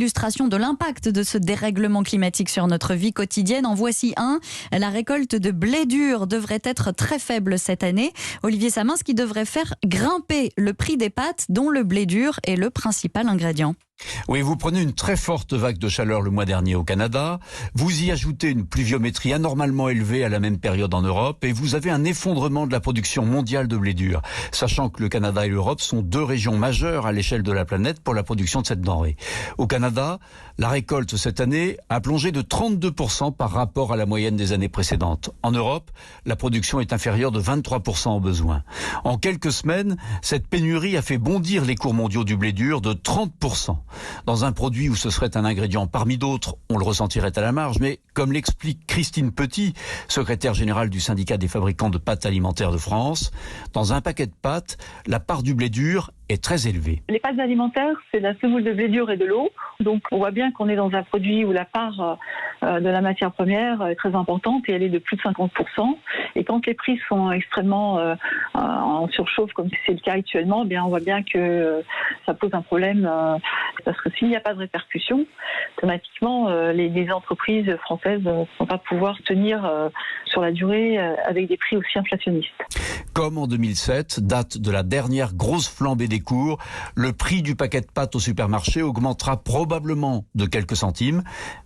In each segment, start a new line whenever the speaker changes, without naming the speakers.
illustration de l'impact de ce dérèglement climatique sur notre vie quotidienne. En voici un. La récolte de blé dur devrait être très faible cette année. Olivier Samyn, ce qui devrait faire grimper le prix des pâtes, dont le blé dur est le principal ingrédient.
Oui, vous prenez une très forte vague de chaleur le mois dernier au Canada, vous y ajoutez une pluviométrie anormalement élevée à la même période en Europe et vous avez un effondrement de la production mondiale de blé dur, sachant que le Canada et l'Europe sont deux régions majeures à l'échelle de la planète pour la production de cette denrée. Au Canada, la récolte cette année a plongé de 32% par rapport à la moyenne des années précédentes. En Europe, la production est inférieure de 23% aux besoins. En quelques semaines, cette pénurie a fait bondir les cours mondiaux du blé dur de 30%. Dans un produit où ce serait un ingrédient parmi d'autres, on le ressentirait à la marge, mais comme l'explique Christine Petit, secrétaire générale du syndicat des fabricants de pâtes alimentaires de France, dans un paquet de pâtes, la part du blé dur est très élevée.
Les pâtes alimentaires, c'est de la semoule de blé dur et de l'eau. Donc on voit bien qu'on est dans un produit où la part de la matière première est très importante et elle est de plus de 50%. Et quand les prix sont extrêmement en surchauffe, comme c'est le cas actuellement, eh bien on voit bien que ça pose un problème. Parce que s'il n'y a pas de répercussion, automatiquement, les entreprises françaises ne vont pas pouvoir tenir sur la durée avec des prix aussi inflationnistes.
Comme en 2007, date de la dernière grosse flambée des cours, le prix du paquet de pâtes au supermarché augmentera probablement de quelques centimes,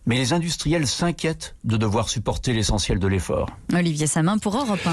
mais les industriels s'inquiètent de devoir supporter l'essentiel de l'effort.
Olivier Samyn pour Europe 1.